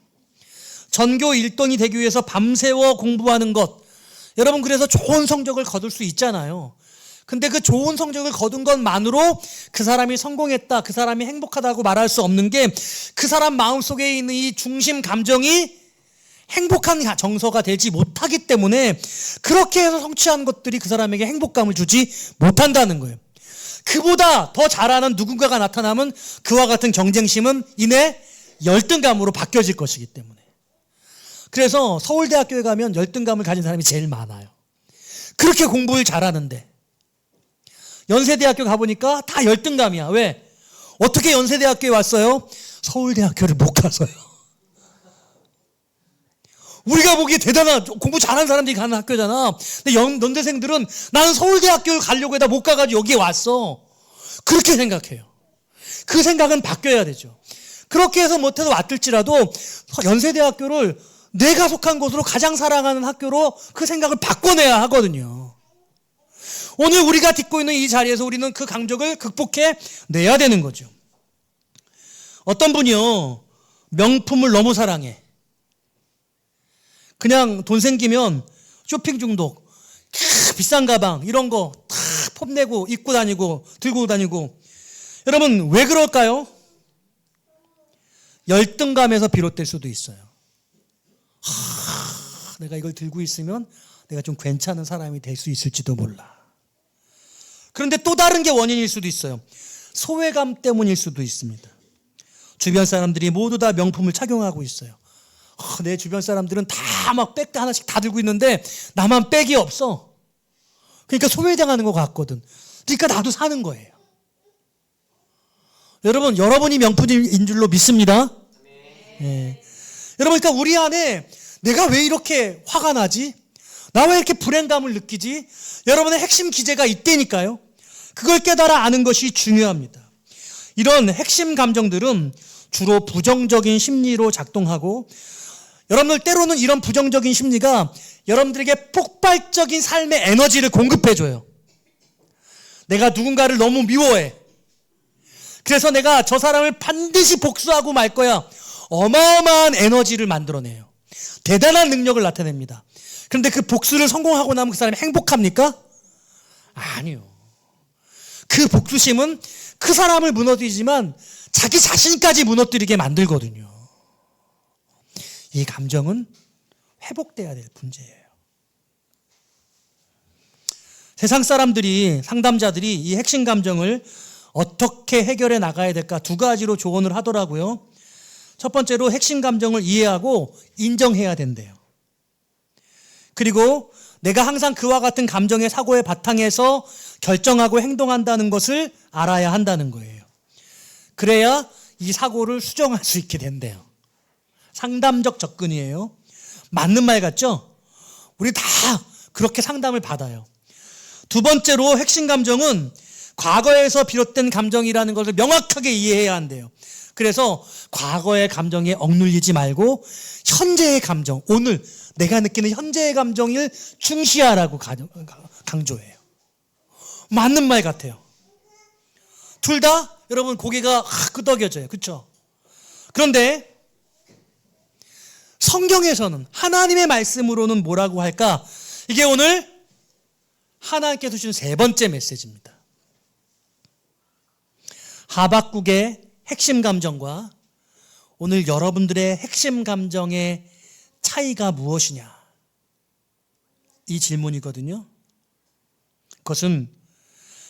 전교 1등이 되기 위해서 밤새워 공부하는 것, 여러분 그래서 좋은 성적을 거둘 수 있잖아요. 근데 그 좋은 성적을 거둔 것만으로 그 사람이 성공했다, 그 사람이 행복하다고 말할 수 없는 게 그 사람 마음속에 있는 이 중심 감정이 행복한 정서가 되지 못하기 때문에 그렇게 해서 성취한 것들이 그 사람에게 행복감을 주지 못한다는 거예요. 그보다 더 잘하는 누군가가 나타나면 그와 같은 경쟁심은 이내 열등감으로 바뀌어질 것이기 때문에. 그래서 서울대학교에 가면 열등감을 가진 사람이 제일 많아요. 그렇게 공부를 잘하는데 연세대학교 가보니까 다 열등감이야. 왜? 어떻게 연세대학교에 왔어요? 서울대학교를 못 가서요. 우리가 보기에 대단한 공부 잘하는 사람들이 가는 학교잖아. 근데 연대생들은 나는 서울대학교를 가려고 해다 못 가가지고 여기에 왔어. 그렇게 생각해요. 그 생각은 바뀌어야 되죠. 그렇게 해서 못해서 왔을지라도 연세대학교를 내가 속한 곳으로 가장 사랑하는 학교로 그 생각을 바꿔내야 하거든요. 오늘 우리가 딛고 있는 이 자리에서 우리는 그 강적을 극복해 내야 되는 거죠. 어떤 분이요, 명품을 너무 사랑해. 그냥 돈 생기면 쇼핑 중독, 비싼 가방 이런 거 다 폼내고 입고 다니고 들고 다니고. 여러분 왜 그럴까요? 열등감에서 비롯될 수도 있어요. 내가 이걸 들고 있으면 내가 좀 괜찮은 사람이 될 수 있을지도 몰라. 그런데 또 다른 게 원인일 수도 있어요. 소외감 때문일 수도 있습니다. 주변 사람들이 모두 다 명품을 착용하고 있어요. 내 주변 사람들은 다 막 백 하나씩 다 들고 있는데 나만 백이 없어. 그러니까 소외당하는 것 같거든. 그러니까 나도 사는 거예요. 여러분, 여러분이 명품인 줄로 믿습니다. 네. 여러분, 그러니까 우리 안에 내가 왜 이렇게 화가 나지? 나 왜 이렇게 불행감을 느끼지? 여러분의 핵심 기제가 있다니까요. 그걸 깨달아 아는 것이 중요합니다. 이런 핵심 감정들은 주로 부정적인 심리로 작동하고, 여러분들 때로는 이런 부정적인 심리가 여러분들에게 폭발적인 삶의 에너지를 공급해줘요. 내가 누군가를 너무 미워해. 그래서 내가 저 사람을 반드시 복수하고 말 거야. 어마어마한 에너지를 만들어내요. 대단한 능력을 나타냅니다. 그런데 그 복수를 성공하고 나면 그 사람이 행복합니까? 아니요. 그 복수심은 그 사람을 무너뜨리지만 자기 자신까지 무너뜨리게 만들거든요. 이 감정은 회복돼야 될 문제예요. 세상 사람들이, 상담자들이 이 핵심 감정을 어떻게 해결해 나가야 될까 두 가지로 조언을 하더라고요. 첫 번째로 핵심 감정을 이해하고 인정해야 된대요. 그리고 내가 항상 그와 같은 감정의 사고의 바탕에서 결정하고 행동한다는 것을 알아야 한다는 거예요. 그래야 이 사고를 수정할 수 있게 된대요. 상담적 접근이에요. 맞는 말 같죠? 우리 다 그렇게 상담을 받아요. 두 번째로 핵심 감정은 과거에서 비롯된 감정이라는 것을 명확하게 이해해야 한대요. 그래서 과거의 감정에 억눌리지 말고 현재의 감정, 오늘 내가 느끼는 현재의 감정을 중시하라고 강조해요. 맞는 말 같아요. 둘 다 여러분 고개가 끄덕여져요. 그렇죠? 그런데 성경에서는, 하나님의 말씀으로는 뭐라고 할까? 이게 오늘 하나님께서 주신 세 번째 메시지입니다. 하박국의 핵심 감정과 오늘 여러분들의 핵심 감정의 차이가 무엇이냐? 이 질문이거든요. 그것은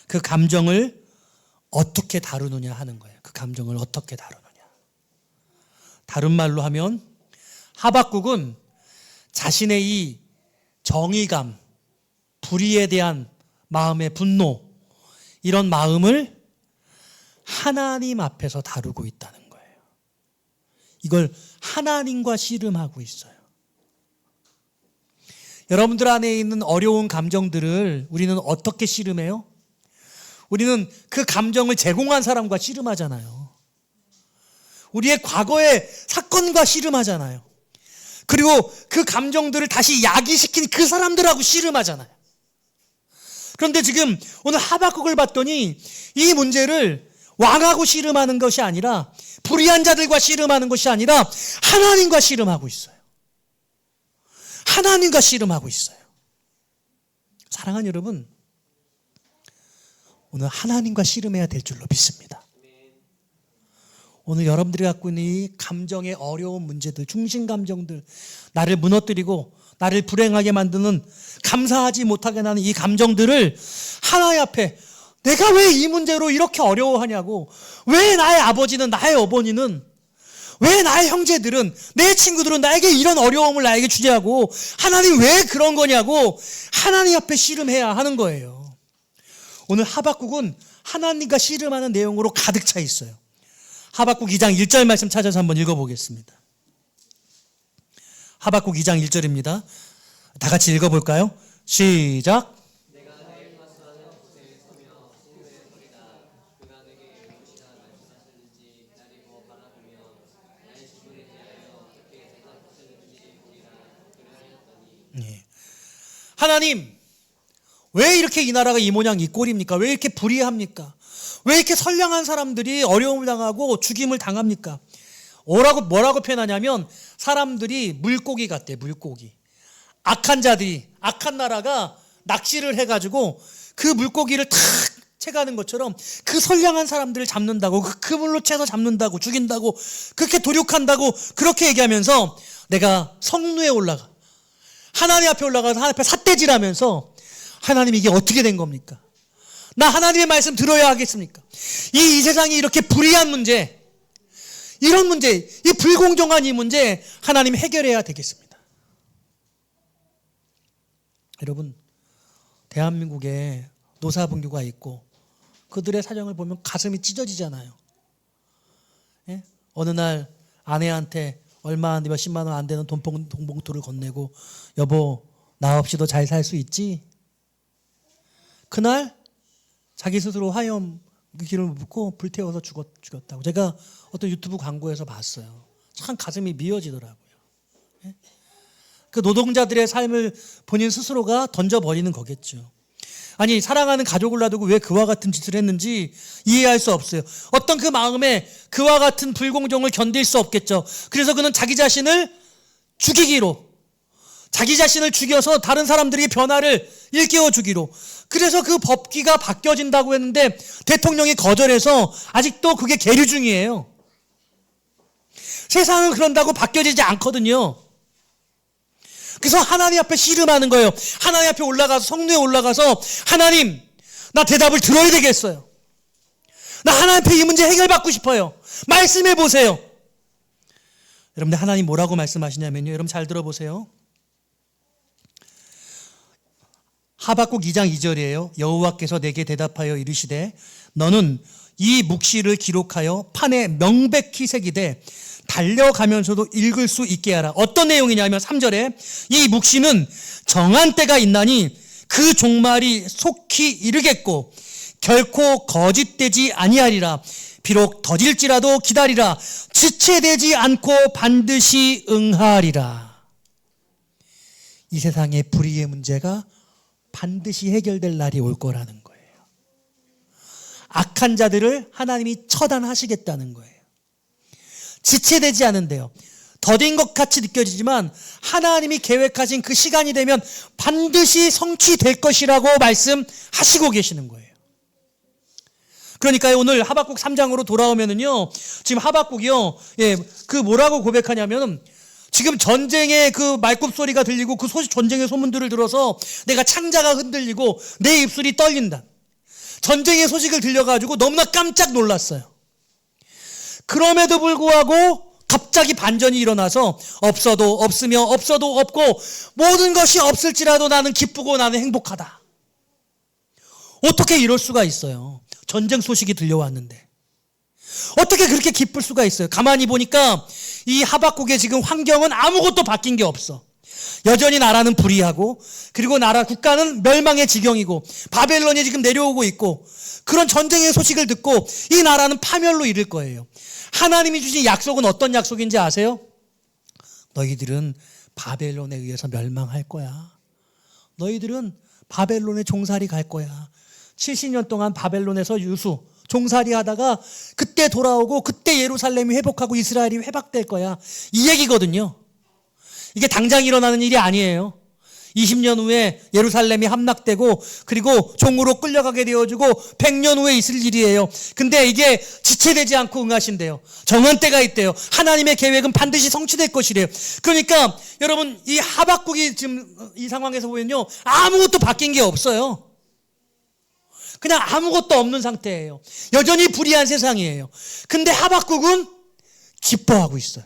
그 감정을 어떻게 다루느냐 하는 거예요. 그 감정을 어떻게 다루느냐. 다른 말로 하면 하박국은 자신의 이 정의감, 불의에 대한 마음의 분노, 이런 마음을 하나님 앞에서 다루고 있다는 거예요. 이걸 하나님과 씨름하고 있어요. 여러분들 안에 있는 어려운 감정들을 우리는 어떻게 씨름해요? 우리는 그 감정을 제공한 사람과 씨름하잖아요. 우리의 과거의 사건과 씨름하잖아요. 그리고 그 감정들을 다시 야기시킨 그 사람들하고 씨름하잖아요. 그런데 지금 오늘 하박국을 봤더니 이 문제를 왕하고 씨름하는 것이 아니라, 불의한 자들과 씨름하는 것이 아니라 하나님과 씨름하고 있어요. 하나님과 씨름하고 있어요. 사랑하는 여러분, 오늘 하나님과 씨름해야 될 줄로 믿습니다. 오늘 여러분들이 갖고 있는 이 감정의 어려운 문제들, 중심 감정들, 나를 무너뜨리고 나를 불행하게 만드는, 감사하지 못하게 하는 이 감정들을 하나님 앞에, 내가 왜 이 문제로 이렇게 어려워하냐고, 왜 나의 아버지는, 나의 어머니는, 왜 나의 형제들은, 내 친구들은 나에게 이런 어려움을 나에게 주냐고, 하나님 왜 그런 거냐고 하나님 앞에 씨름해야 하는 거예요. 오늘 하박국은 하나님과 씨름하는 내용으로 가득 차 있어요. 하박국 2장 1절 말씀 찾아서 한번 읽어보겠습니다. 하박국 2장 1절입니다. 다 같이 읽어볼까요? 시작. 하나님, 왜 이렇게 이 나라가 이 모양 이 꼴입니까? 왜 이렇게 불의합니까? 왜 이렇게 선량한 사람들이 어려움을 당하고 죽임을 당합니까? 뭐라고 표현하냐면, 사람들이 물고기 같대, 물고기. 악한 자들이, 악한 나라가 낚시를 해가지고 그 물고기를 탁 채가는 것처럼 그 선량한 사람들을 잡는다고, 그물로 채서 잡는다고, 죽인다고, 그렇게 도륙한다고, 그렇게 얘기하면서 내가 성루에 올라가, 하나님 앞에 올라가서 하나님 앞에 삿대질하면서, 하나님 이게 어떻게 된 겁니까? 나 하나님의 말씀 들어야 하겠습니까? 이 세상이 이렇게 불의한 문제, 이런 문제, 이 불공정한 이 문제 하나님 해결해야 되겠습니다. 여러분, 대한민국에 노사분규가 있고 그들의 사정을 보면 가슴이 찢어지잖아요. 예? 어느 날 아내한테 얼마 몇십만 원 안 되는 돈봉투를 건네고, 여보 나 없이도 잘 살 수 있지? 그날 자기 스스로 화염 기름을 붓고 불태워서 죽였다고 제가 어떤 유튜브 광고에서 봤어요. 참 가슴이 미어지더라고요. 예? 그 노동자들의 삶을 본인 스스로가 던져버리는 거겠죠. 아니, 사랑하는 가족을 놔두고 왜 그와 같은 짓을 했는지 이해할 수 없어요. 어떤 그 마음에 그와 같은 불공정을 견딜 수 없겠죠. 그래서 그는 자기 자신을 죽이기로, 자기 자신을 죽여서 다른 사람들이 변화를 일깨워 주기로, 그래서 그 법규가 바뀌어진다고 했는데 대통령이 거절해서 아직도 그게 계류 중이에요. 세상은 그런다고 바뀌어지지 않거든요. 그래서 하나님 앞에 씨름하는 거예요. 하나님 앞에 올라가서, 성루에 올라가서, 하나님 나 대답을 들어야 되겠어요. 나 하나님 앞에 이 문제 해결받고 싶어요. 말씀해 보세요. 여러분들, 하나님 뭐라고 말씀하시냐면요, 여러분 잘 들어보세요. 하박국 2장 2절이에요. 여호와께서 내게 대답하여 이르시되 너는 이 묵시를 기록하여 판에 명백히 새기되 달려가면서도 읽을 수 있게 하라. 어떤 내용이냐면 3절에 이 묵시는 정한 때가 있나니 그 종말이 속히 이르겠고 결코 거짓되지 아니하리라. 비록 더딜지라도 기다리라. 지체되지 않고 반드시 응하리라. 이 세상의 불의의 문제가 반드시 해결될 날이 올 거라는 거예요. 악한 자들을 하나님이 처단하시겠다는 거예요. 지체되지 않은데요. 더딘 것 같이 느껴지지만 하나님이 계획하신 그 시간이 되면 반드시 성취될 것이라고 말씀하시고 계시는 거예요. 그러니까 오늘 하박국 3장으로 돌아오면은요, 지금 하박국이요, 그 뭐라고 고백하냐면, 지금 전쟁의 그 말굽소리가 들리고 그 전쟁의 소문들을 들어서 내가 창자가 흔들리고 내 입술이 떨린다. 전쟁의 소식을 들려가지고 너무나 깜짝 놀랐어요. 그럼에도 불구하고 갑자기 갑자기 반전이 일어나서 없어도 없으며 없어도 없고 모든 것이 없을지라도 나는 기쁘고 나는 행복하다. 어떻게 이럴 수가 있어요? 전쟁 소식이 들려왔는데 어떻게 그렇게 기쁠 수가 있어요? 가만히 보니까 이 하박국의 지금 환경은 아무것도 바뀐 게 없어. 여전히 나라는 불의하고, 그리고 나라 국가는 멸망의 지경이고, 바벨론이 지금 내려오고 있고, 그런 전쟁의 소식을 듣고 이 나라는 파멸로 이를 거예요. 하나님이 주신 약속은 어떤 약속인지 아세요? 너희들은 바벨론에 의해서 멸망할 거야. 너희들은 바벨론의 종살이 갈 거야. 70년 동안 바벨론에서 유수 종살이 하다가 그때 돌아오고 그때 예루살렘이 회복하고 이스라엘이 회복될 거야. 이 얘기거든요. 이게 당장 일어나는 일이 아니에요. 20년 후에 예루살렘이 함락되고 그리고 종으로 끌려가게 되어지고 100년 후에 있을 일이에요. 근데 이게 지체되지 않고 응하신대요. 정한 때가 있대요. 하나님의 계획은 반드시 성취될 것이래요. 그러니까 여러분, 이 하박국이 지금 이 상황에서 보면요, 아무것도 바뀐 게 없어요. 그냥 아무것도 없는 상태예요. 여전히 불의한 세상이에요. 근데 하박국은 기뻐하고 있어요.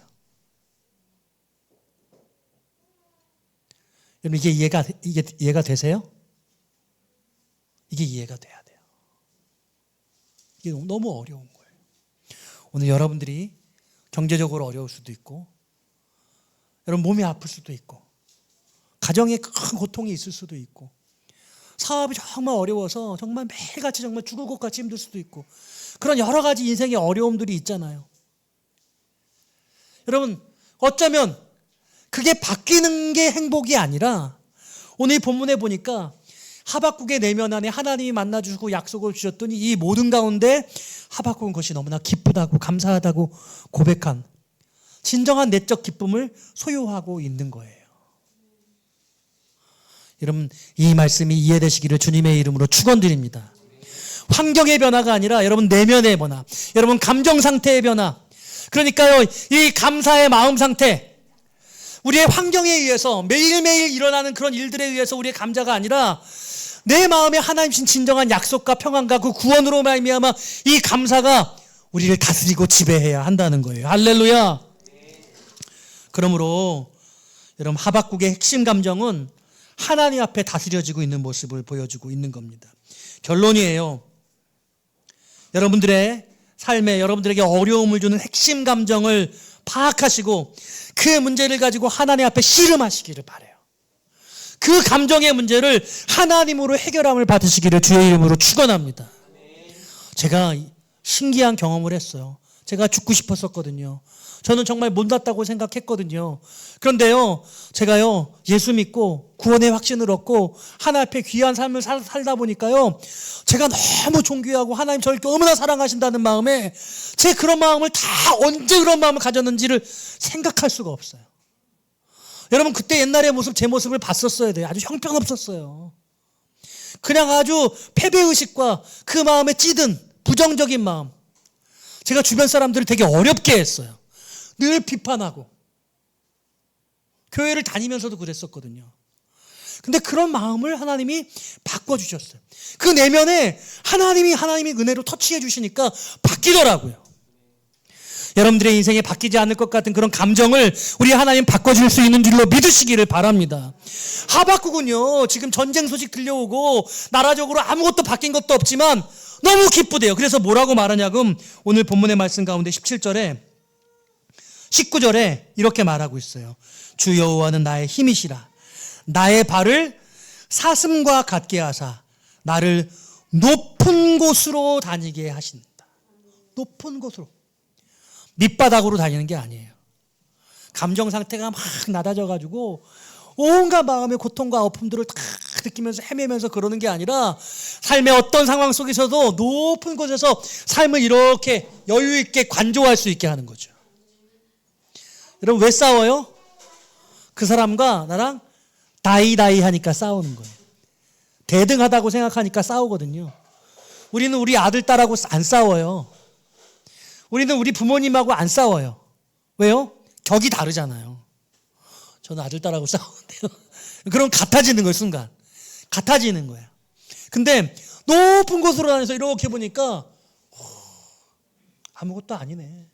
여러분, 이게 이해가 되세요? 이게 이해가 돼야 돼요. 이게 너무 어려운 거예요. 오늘 여러분들이 경제적으로 어려울 수도 있고, 여러분 몸이 아플 수도 있고, 가정에 큰 고통이 있을 수도 있고, 사업이 정말 어려워서 정말 매일같이 정말 죽을 것 같이 힘들 수도 있고, 그런 여러 가지 인생의 어려움들이 있잖아요. 여러분, 어쩌면 그게 바뀌는 게 행복이 아니라 오늘 본문에 보니까 하박국의 내면 안에 하나님이 만나주고 약속을 주셨더니 이 모든 가운데 하박국은 그것이 너무나 기쁘다고 감사하다고 고백한 진정한 내적 기쁨을 소유하고 있는 거예요. 여러분, 이 말씀이 이해되시기를 주님의 이름으로 축원드립니다. 환경의 변화가 아니라 여러분 내면의 변화, 여러분 감정 상태의 변화. 그러니까요, 이 감사의 마음 상태, 우리의 환경에 의해서 매일매일 일어나는 그런 일들에 의해서 우리의 감사가 아니라 내 마음에 하나님 주신 진정한 약속과 평안과 그 구원으로 말미암아 이 감사가 우리를 다스리고 지배해야 한다는 거예요. 할렐루야. 그러므로 여러분, 하박국의 핵심 감정은 하나님 앞에 다스려지고 있는 모습을 보여주고 있는 겁니다. 결론이에요. 여러분들의 삶에 여러분들에게 어려움을 주는 핵심 감정을 파악하시고 그 문제를 가지고 하나님 앞에 씨름하시기를 바라요. 그 감정의 문제를 하나님으로 해결함을 받으시기를 주의 이름으로 축원합니다. 제가 신기한 경험을 했어요. 제가 죽고 싶었었거든요. 저는 정말 못났다고 생각했거든요. 그런데요, 제가요, 예수 믿고 구원의 확신을 얻고 하나님 앞에 귀한 삶을 살다 보니까요, 제가 너무 존귀하고 하나님 저를 너무나 사랑하신다는 마음에 제 그런 마음을 다 언제 그런 마음을 가졌는지를 생각할 수가 없어요. 여러분, 그때 옛날의 모습, 제 모습을 봤었어야 돼요. 아주 형편없었어요. 그냥 아주 패배의식과 그 마음에 찌든 부정적인 마음. 제가 주변 사람들을 되게 어렵게 했어요. 늘 비판하고. 교회를 다니면서도 그랬었거든요. 근데 그런 마음을 하나님이 바꿔주셨어요. 그 내면에 하나님이 은혜로 터치해 주시니까 바뀌더라고요. 여러분들의 인생에 바뀌지 않을 것 같은 그런 감정을 우리 하나님 바꿔줄 수 있는 줄로 믿으시기를 바랍니다. 하박국은요, 지금 전쟁 소식 들려오고 나라적으로 아무것도 바뀐 것도 없지만 너무 기쁘대요. 그래서 뭐라고 말하냐면 오늘 본문의 말씀 가운데 17절에 19절에 이렇게 말하고 있어요. 주 여호와는 나의 힘이시라. 나의 발을 사슴과 같게 하사 나를 높은 곳으로 다니게 하신다. 높은 곳으로. 밑바닥으로 다니는 게 아니에요. 감정 상태가 막 낮아져가지고 온갖 마음의 고통과 아픔들을 다 느끼면서 헤매면서 그러는 게 아니라 삶의 어떤 상황 속에서도 높은 곳에서 삶을 이렇게 여유 있게 관조할 수 있게 하는 거죠. 여러분, 왜 싸워요? 그 사람과 나랑 다이다이 하니까 싸우는 거예요. 대등하다고 생각하니까 싸우거든요. 우리는 우리 아들, 딸하고 안 싸워요. 우리는 우리 부모님하고 안 싸워요. 왜요? 격이 다르잖아요. 저는 아들, 딸하고 싸우는데요. 그럼 같아지는 거예요, 순간. 같아지는 거예요. 근데 높은 곳으로 다녀서 이렇게 보니까 아무것도 아니네.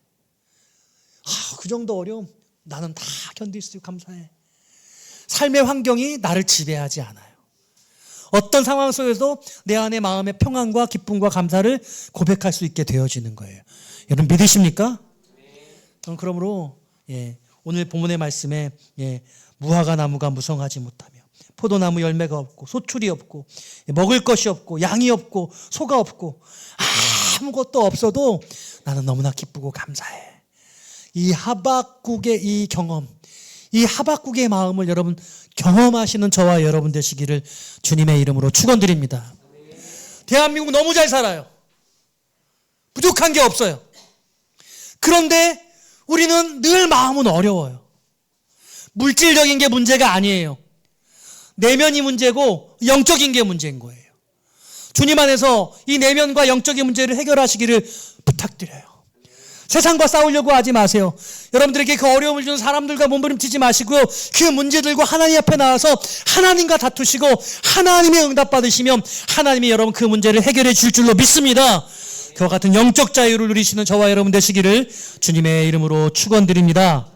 그 정도 어려움 나는 다 견딜 수 있고 감사해. 삶의 환경이 나를 지배하지 않아요. 어떤 상황 속에서도 내 안에 마음의 평안과 기쁨과 감사를 고백할 수 있게 되어지는 거예요. 여러분 믿으십니까? 저는 그러므로 오늘 본문의 말씀에 무화과 나무가 무성하지 못하며 포도나무 열매가 없고 소출이 없고 먹을 것이 없고 양이 없고 소가 없고 아무것도 없어도 나는 너무나 기쁘고 감사해. 이 하박국의 이 경험, 이 하박국의 마음을 여러분 경험하시는 저와 여러분 되시기를 주님의 이름으로 축원드립니다. 대한민국 너무 잘 살아요. 부족한 게 없어요. 그런데 우리는 늘 마음은 어려워요. 물질적인 게 문제가 아니에요. 내면이 문제고 영적인 게 문제인 거예요. 주님 안에서 이 내면과 영적인 문제를 해결하시기를 부탁드려요. 세상과 싸우려고 하지 마세요. 여러분들에게 그 어려움을 주는 사람들과 몸부림치지 마시고요. 그 문제들과 하나님 앞에 나와서 하나님과 다투시고 하나님의 응답 받으시면 하나님이 여러분 그 문제를 해결해 줄 줄로 믿습니다. 그와 같은 영적 자유를 누리시는 저와 여러분 되시기를 주님의 이름으로 축원드립니다.